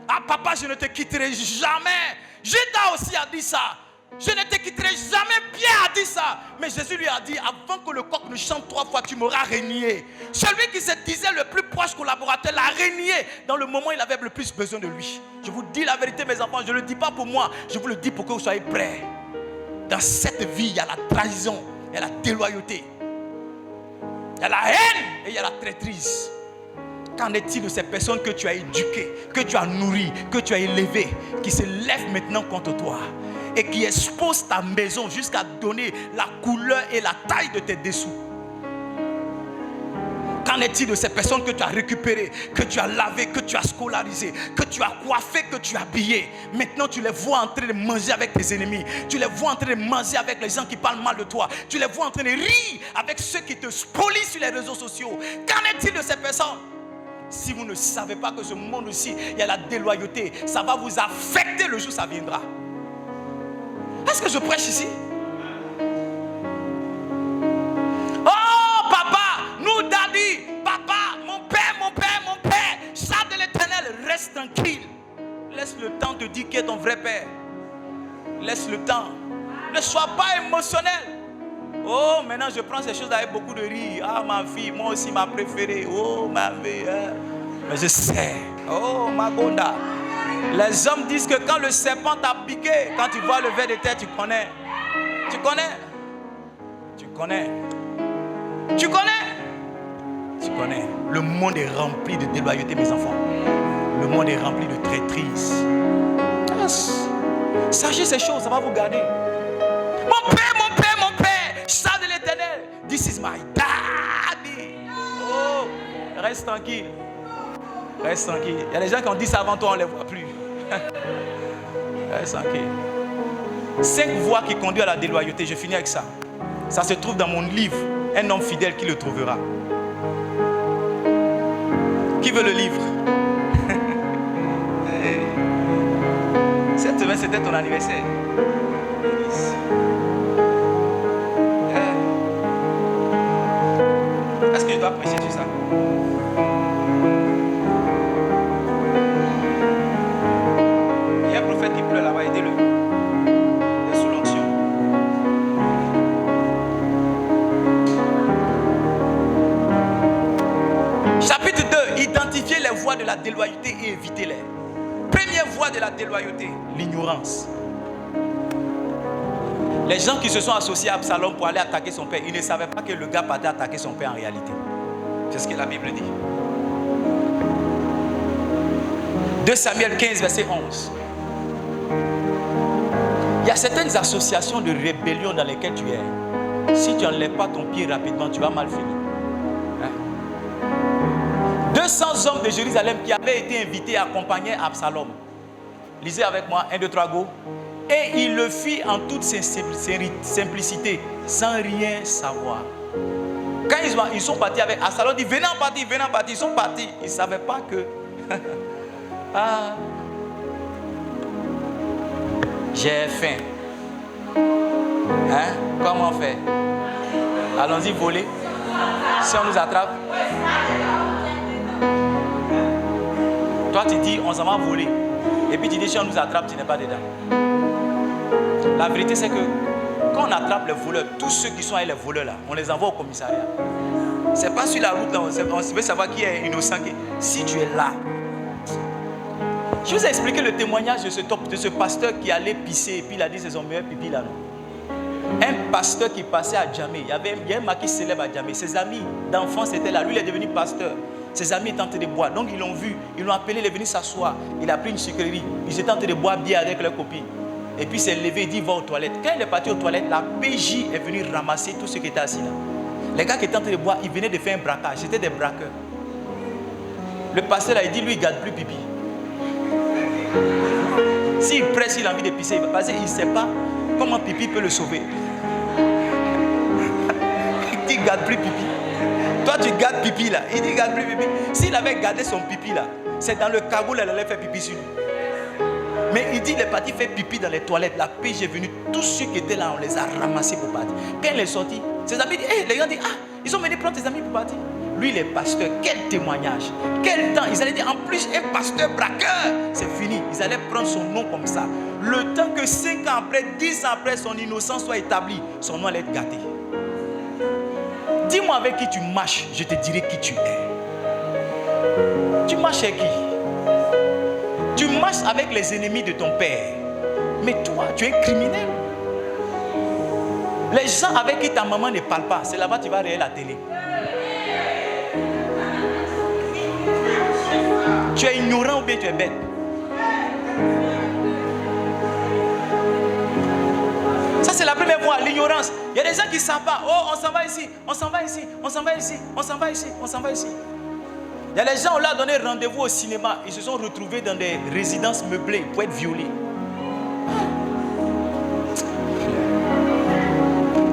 Ah papa, je ne te quitterai jamais. Judas aussi a dit ça. Je ne te quitterai jamais. Pierre a dit ça. Mais Jésus lui a dit, avant que le coq ne chante 3 fois, tu m'auras régné. Celui qui se disait le plus proche collaborateur l'a régné dans le moment où il avait le plus besoin de lui. Je vous dis la vérité, mes enfants, je ne le dis pas pour moi, je vous le dis pour que vous soyez prêts. Dans cette vie, il y a la trahison, il y a la déloyauté, il y a la haine et il y a la traîtrise. Qu'en est-il de ces personnes que tu as éduquées, que tu as nourries, que tu as élevées, qui se lèvent maintenant contre toi et qui exposent ta maison jusqu'à donner la couleur et la taille de tes dessous? Qu'en est-il de ces personnes que tu as récupérées, que tu as lavées, que tu as scolarisées, que tu as coiffées, que tu as habillées? Maintenant, tu les vois en train de manger avec tes ennemis. Tu les vois en train de manger avec les gens qui parlent mal de toi. Tu les vois en train de rire avec ceux qui te spolient sur les réseaux sociaux. Qu'en est-il de ces personnes? Si vous ne savez pas que ce monde aussi, il y a la déloyauté, ça va vous affecter le jour où ça viendra. Est-ce que je prêche ici? Oh papa, nous daddy, papa, mon père, chant de l'Éternel, reste tranquille. Laisse le temps te dire qui est ton vrai père. Laisse le temps. Ne sois pas émotionnel. Oh, maintenant je prends ces choses avec beaucoup de rire. Ah, ma fille, moi aussi ma préférée. Oh, ma meilleure. Mais je sais. Oh, ma gonda. Les hommes disent que quand le serpent t'a piqué, quand tu vois le ver de terre, tu connais. Tu connais. Tu connais. Tu connais. Tu connais. Le monde est rempli de déloyauté, mes enfants. Le monde est rempli de traîtrise. Yes. Sachez ces choses, ça va vous garder. Mon père, chant de l'Éternel. This is my daddy. Oh, reste tranquille. Reste tranquille. Il y a des gens qui ont dit ça avant toi, on ne les voit plus. Reste tranquille. 5 voies qui conduisent à la déloyauté. Je finis avec ça. Ça se trouve dans mon livre. Un homme fidèle qui le trouvera. Qui veut le livre? Cette semaine, c'était ton anniversaire. Est-ce que je dois prêcher sur ça? Il y a un prophète qui pleure là-bas, aidez-le. Il est sous l'onction. Chapitre 2, identifiez les voies de la déloyauté et évitez-les. Première voie de la déloyauté, l'ignorance. Les gens qui se sont associés à Absalom pour aller attaquer son père, ils ne savaient pas que le gars partait attaquer son père en réalité. C'est ce que la Bible dit. 2 Samuel 15, verset 11. Il y a certaines associations de rébellion dans lesquelles tu es. Si tu n'enlèves pas ton pied rapidement, tu vas mal finir. 200 hommes de Jérusalem qui avaient été invités à accompagner Absalom. Lisez avec moi, 1, 2, 3, go. Et il le fit en toute simplicité, sans rien savoir. Quand ils sont partis avec Absalom, dit venez en partie. Ils sont partis. Ils ne savaient pas que... ah, j'ai faim. Hein? Comment on fait? Allons-y voler. Si on nous attrape. Toi tu dis on s'en va voler. Et puis tu dis si on nous attrape, tu n'es pas dedans. La vérité c'est que quand on attrape les voleurs, tous ceux qui sont avec les voleurs là, on les envoie au commissariat. C'est pas sur la route là, on veut savoir qui est innocent. Si tu es là. Je vous ai expliqué le témoignage de ce pasteur qui allait pisser et puis il a dit c'est son meilleur pipi là. Non? Un pasteur qui passait à Djamé, il y a un maquis célèbre à Djamé. Ses amis d'enfance étaient là, lui il est devenu pasteur. Ses amis étaient en train de boire, donc ils l'ont vu, ils l'ont appelé, il est venu s'asseoir. Il a pris une sucrerie, ils étaient en train de boire bière avec leurs copines. Et puis il s'est levé, il dit va aux toilettes. Quand il est parti aux toilettes, la PJ est venue ramasser tous ceux qui étaient assis là. Les gars qui étaient en train de boire, ils venaient de faire un braquage, c'était des braqueurs. Le pasteur là, il dit lui il ne garde plus pipi. S'il presse, il a envie de pisser, parce qu'il ne sait pas comment pipi peut le sauver. Il dit garde plus pipi. Toi tu gardes pipi là, il dit garde plus pipi. S'il avait gardé son pipi là, c'est dans le cagoule elle allait faire pipi sur lui. Mais il dit il est parti faire pipi dans les toilettes. La PJ est venue, tous ceux qui étaient là, on les a ramassés pour partir. Quand il est sorti, ses amis disent, hey, les gens disent, ah, ils sont venus prendre tes amis pour partir. Lui, il est pasteur. Quel témoignage. Quel temps. Ils allaient dire, en plus, un pasteur braqueur. C'est fini. Ils allaient prendre son nom comme ça. Le temps que 5 ans après, 10 ans après, son innocence soit établie, son nom allait être gâté. Dis-moi avec qui tu marches, je te dirai qui tu es. Tu marches avec qui? Tu marches avec les ennemis de ton père. Mais toi, tu es criminel. Les gens avec qui ta maman ne parle pas, c'est là-bas que tu vas regarder la télé. Tu es ignorant ou bien tu es bête? Ça, c'est la première fois, l'ignorance. Il y a des gens qui ne savent pas. Oh, on s'en va ici, on s'en va ici, on s'en va ici, on s'en va ici, on s'en va ici. Il y a des gens, on leur a donné rendez-vous au cinéma. Ils se sont retrouvés dans des résidences meublées pour être violés.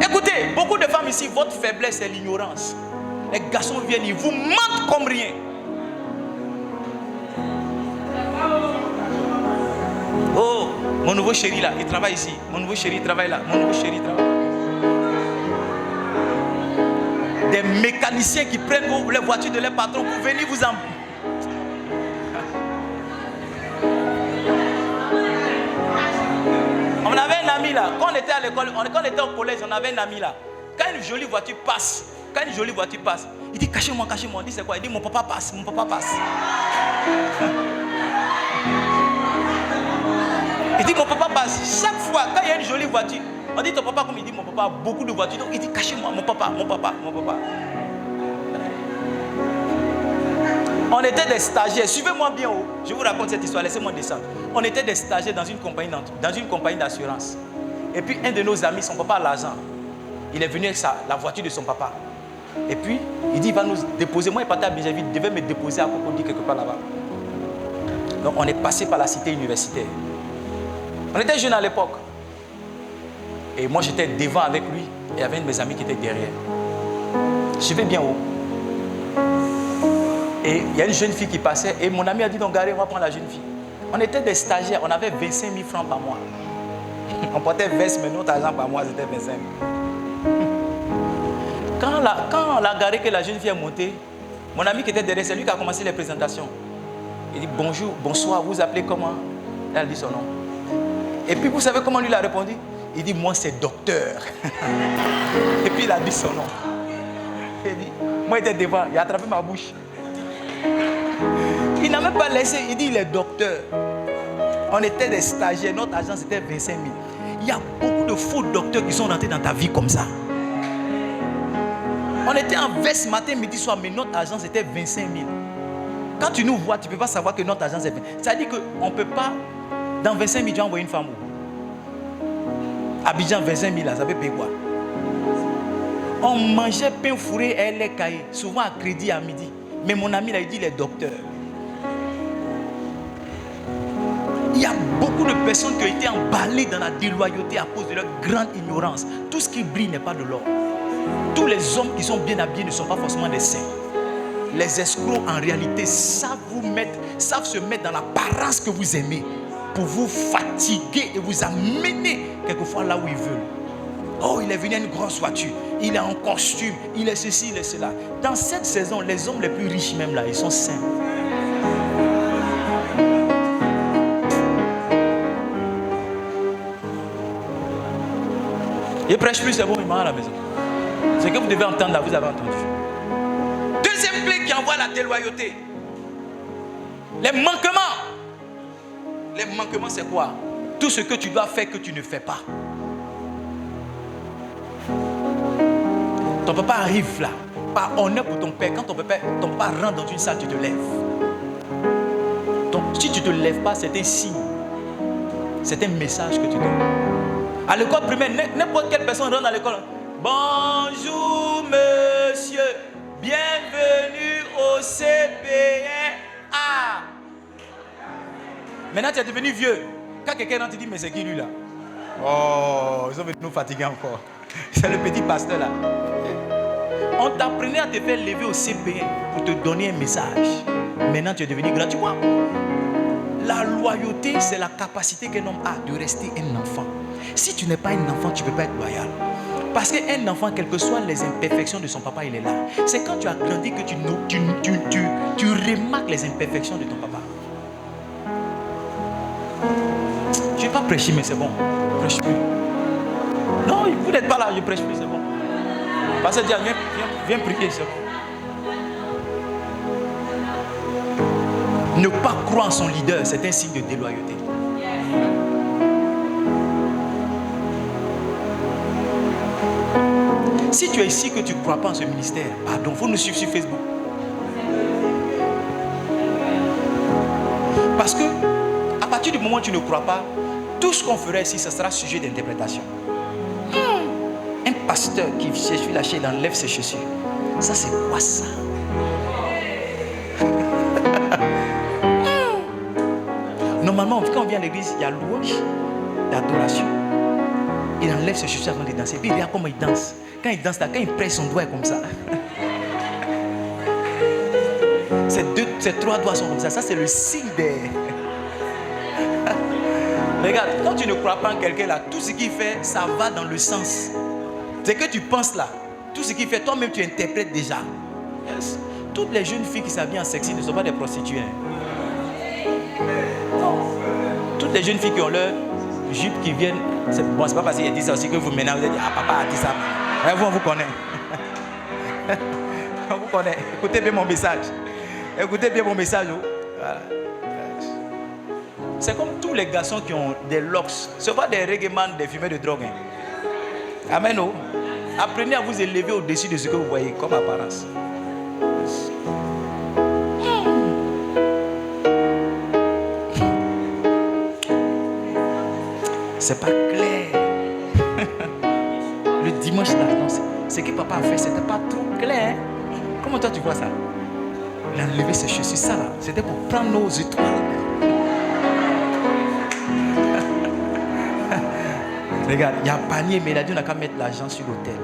Écoutez, beaucoup de femmes ici, votre faiblesse c'est l'ignorance. Les garçons viennent, ils vous mentent comme rien. Oh, mon nouveau chéri là, il travaille ici. Mon nouveau chéri travaille là. Mon nouveau chéri travaille là. Des mécaniciens qui prennent les voitures de leurs patrons pour venir vous en... On avait un ami là, quand on était à l'école, quand on était au collège, on avait un ami là. Quand une jolie voiture passe, il dit cachez-moi, cachez-moi. On dit c'est quoi? Il dit mon papa passe, mon papa passe. Il dit mon papa passe. Chaque fois, quand il y a une jolie voiture, on dit ton papa, comme il dit mon papa a beaucoup de voitures, donc il dit cachez-moi, mon papa, mon papa, mon papa. On était des stagiaires, suivez-moi bien haut. Je vous raconte cette histoire, laissez-moi descendre. On était des stagiaires dans une compagnie d'assurance. Et puis un de nos amis, son papa a l'argent. Il est venu avec la voiture de son papa. Et puis, il dit il va nous déposer. Moi, il partait à Bijaville, il devait me déposer à Cocody quelque part là-bas. Donc on est passé par la cité universitaire. On était jeunes à l'époque. Et moi j'étais devant avec lui. Et il y avait un de mes amis qui était derrière. Je vais bien haut. Et il y a une jeune fille qui passait. Et mon ami a dit donc Gary, on va prendre la jeune fille. On était des stagiaires. On avait 25 000 francs par mois. On portait veste, mais notre argent par mois c'était 25 000. Quand on l'a garé que la jeune fille est montée, mon ami qui était derrière, c'est lui qui a commencé les présentations. Il dit bonjour, bonsoir, vous appelez comment? Elle a dit son nom. Et puis vous savez comment lui a répondu? Il dit moi c'est docteur. Et puis il a dit son nom. Il dit, moi il était devant, il a attrapé ma bouche. Il n'a même pas laissé, il dit il est docteur. On était des stagiaires, notre argent c'était 25 000. Il y a beaucoup de faux docteurs qui sont rentrés dans ta vie comme ça. On était en veste matin, midi, soir, mais notre argent c'était 25 000. Quand tu nous vois, tu ne peux pas savoir que notre argent c'est 20 000. Ça veut dire qu'on ne peut pas, dans 25 000, tu as envoyé une femme où? Abidjan, 25 000, là, ça veut payer quoi? On mangeait pain fourré et lait caillé, souvent à crédit à midi. Mais mon ami, là, il dit il est docteur. Il y a beaucoup de personnes qui ont été emballées dans la déloyauté à cause de leur grande ignorance. Tout ce qui brille n'est pas de l'or. Tous les hommes qui sont bien habillés ne sont pas forcément des saints. Les escrocs en réalité savent se mettre dans l'apparence que vous aimez pour vous fatiguer et vous amener quelquefois là où ils veulent. Oh, il est venu à une grosse voiture, il est en costume, il est ceci, il est cela. Dans cette saison, les hommes les plus riches même là, ils sont saints. Il prêche plus, c'est bon, il m'a à la maison. Ce que vous devez entendre là, vous avez entendu. Deuxième clé qui envoie la déloyauté. Les manquements. Les manquements, c'est quoi? Tout ce que tu dois faire que tu ne fais pas. Ton papa arrive là, par honneur pour ton père. Quand ton papa rentre dans une salle, tu te lèves. Donc, si tu ne te lèves pas, c'est un signe. C'est un message que tu donnes. À l'école primaire, n'importe quelle personne rentre dans l'école. Bonjour monsieur, bienvenue au CP1A. Maintenant tu es devenu vieux. Quand quelqu'un rentre, tu dis mais c'est qui lui là? Oh, ils ont venus nous fatiguer encore. C'est le petit pasteur là. On t'apprenait à te faire lever au CP1 pour te donner un message. Maintenant tu es devenu grand. Tu vois, la loyauté c'est la capacité qu'un homme a de rester un enfant. Si tu n'es pas un enfant, tu ne peux pas être loyal. Parce qu'un enfant, quelles que soient les imperfections de son papa, il est là. C'est quand tu as grandi que tu remarques les imperfections de ton papa. Je ne vais pas prêcher, mais c'est bon. Prêche plus. Non, vous n'êtes pas là, je prêche plus, c'est bon. Pasteur Dia, viens prier, c'est bon. Ne pas croire en son leader, c'est un signe de déloyauté. Si tu es ici que tu ne crois pas en ce ministère, pardon, il faut nous suivre sur Facebook. Parce que, à partir du moment où tu ne crois pas, tout ce qu'on ferait ici, ce sera sujet d'interprétation. Un pasteur qui cherche la chair, il enlève ses chaussures. Ça, c'est quoi ça? Normalement, quand on vient à l'église, il y a louange, d'adoration. Il enlève ses chaussures avant de danser. Puis il regarde comment il danse. Quand il danse là, quand il presse son doigt comme ça. Ces trois doigts sont comme ça. Ça, c'est le signe des... Regarde, quand tu ne crois pas en quelqu'un là, tout ce qu'il fait, ça va dans le sens. C'est que tu penses là. Tout ce qu'il fait, toi-même, tu interprètes déjà. Yes. Toutes les jeunes filles qui s'habillent en sexy ne sont pas des prostituées. Toutes les jeunes filles qui ont leur jupe qui viennent... Bon, c'est pas parce qu'il a dit ça aussi que vous maintenant vous allez dire, ah, papa a dit ça. Vous, on vous connaît. On vous connaît. Écoutez bien mon message. Écoutez bien mon message. Voilà. C'est comme tous les garçons qui ont des locks. Ce ne sont pas des reggaeman, des fumeurs de drogue. Hein. Amen. Oh. Apprenez à vous élever au-dessus de ce que vous voyez comme apparence. C'est pas clair. Le dimanche là, ce que papa a fait, c'était pas trop clair. Comment toi tu vois ça? Il a enlevé ses chaussures, ça là, c'était pour prendre nos étoiles. Regarde, il y a un panier, mais il a dit on n'a qu'à mettre l'argent sur l'autel.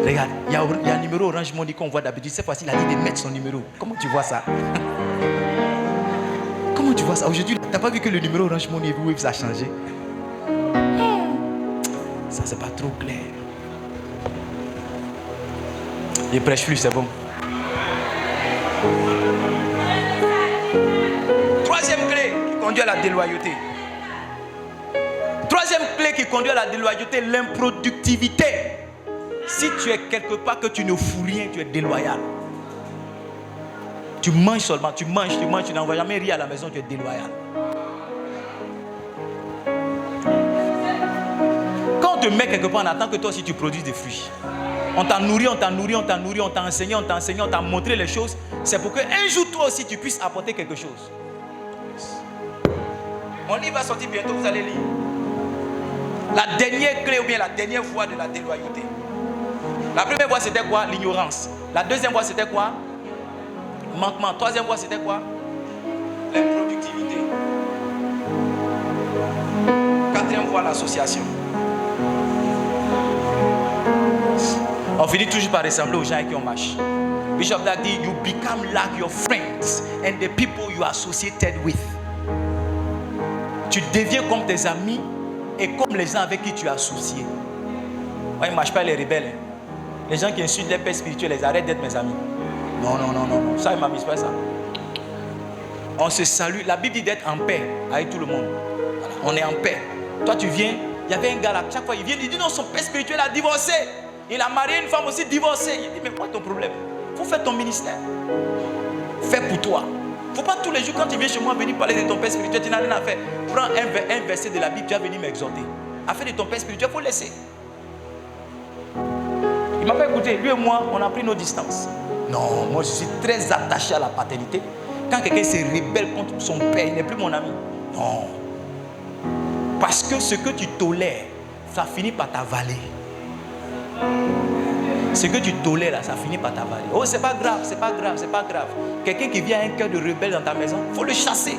Regarde, il y a un numéro Orange Money qu'on voit d'habitude. Cette fois-ci, il a dit de mettre son numéro. Comment tu vois ça? Comment tu vois ça? Aujourd'hui, tu n'as pas vu que le numéro Orange Money Wave a changé? Ça, c'est pas trop clair. Il prêche plus, c'est bon. Troisième clé qui conduit à la déloyauté. Troisième clé qui conduit à la déloyauté, l'improductivité. Si tu es quelque part que tu ne fous rien, tu es déloyal. Tu manges seulement, tu manges, tu n'envoies jamais rien à la maison, tu es déloyal. Quand on te met quelque part, on attend que toi aussi tu produises des fruits. On t'a nourri, on t'a enseigné, on t'a montré les choses. C'est pour qu'un jour toi aussi tu puisses apporter quelque chose. Mon livre va sortir bientôt, vous allez lire. La dernière clé ou bien la dernière voie de la déloyauté. La première voie c'était quoi? L'ignorance. La deuxième voie c'était quoi? Manquement. Troisième voie c'était quoi? L'improductivité. Quatrième voie, l'association. On finit toujours par ressembler aux gens qui ont marché. Bishop Dag dit, you become like your friends and the people you are associated with. Tu deviens comme tes amis et comme les gens avec qui tu es associé. Moi, ils ne marchent pas les rebelles. Hein. Les gens qui insultent les pères spirituels, les arrêtent d'être mes amis. Non. Ça, ils ne m'amusent pas ça. On se salue. La Bible dit d'être en paix avec tout le monde. Voilà. On est en paix. Toi, tu viens. Il y avait un gars là, chaque fois il vient, il dit non, son père spirituel a divorcé. Il a marié une femme aussi divorcée. Il dit, mais quoi ton problème? Il faut faire ton ministère. Fais pour toi. Il ne faut pas tous les jours, quand tu viens chez moi, venir parler de ton père spirituel, tu n'as rien à faire. Prends un verset de la Bible, tu vas venir m'exhorter. Afin de ton père spirituel, il faut laisser. Il ne m'a pas écouté. Lui et moi, on a pris nos distances. Non, moi je suis très attaché à la paternité. Quand quelqu'un se rebelle contre son père, il n'est plus mon ami. Non. Parce que ce que tu tolères, ça finit par t'avaler. Ce que tu tolères là, ça finit par t'avaler. Oh, c'est pas grave. Quelqu'un qui vient à un cœur de rebelle dans ta maison, il faut le chasser.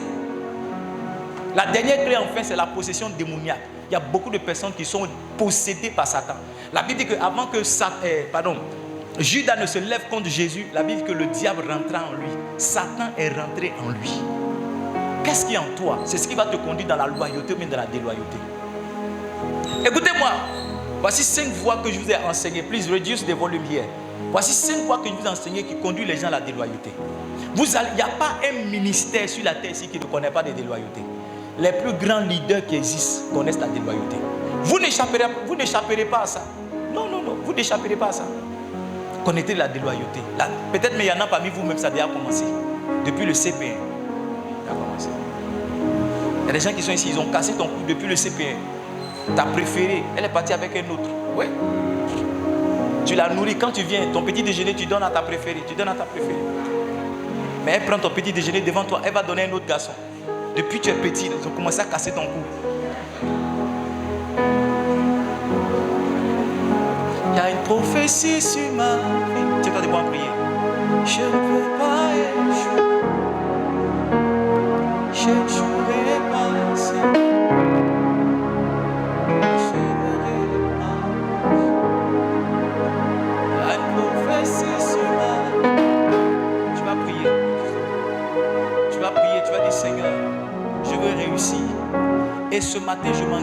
La dernière clé, enfin, c'est la possession démoniaque. Il y a beaucoup de personnes qui sont possédées par Satan. La Bible dit qu'avant que Judas ne se lève contre Jésus, la Bible dit que le diable rentra en lui. Satan est rentré en lui. Qu'est-ce qui est en toi? C'est ce qui va te conduire dans la loyauté ou bien dans la déloyauté. Écoutez-moi. Voici 5 voies que je vous ai enseignées. Please reduce the volume here. Voici 5 voies que je vous ai enseignées qui conduisent les gens à la déloyauté. Il n'y a pas un ministère sur la terre ici qui ne connaît pas de déloyauté. Les plus grands leaders qui existent connaissent la déloyauté. Vous n'échapperez pas à ça. Non, vous n'échapperez pas à ça. Connaissez la déloyauté. Peut-être, mais il y en a parmi vous-même, ça a déjà commencé. Depuis le CP1. Ça a commencé. Il y a des gens qui sont ici, ils ont cassé ton cou depuis le CP1. Ta préférée, elle est partie avec un autre. Ouais. Tu la nourris. Quand tu viens, ton petit déjeuner, tu donnes à ta préférée. Mais elle prend ton petit déjeuner devant toi, elle va donner à un autre garçon. Depuis que tu es petit, ils ont commencé à casser ton cou. Il y a une prophétie sur ma vie. Tiens-toi debout en prier. Je ne peux pas échouer. Je n'échouerai pas, Seigneur. Tu vas dire, Seigneur, je veux réussir. Et ce matin, je m'engage.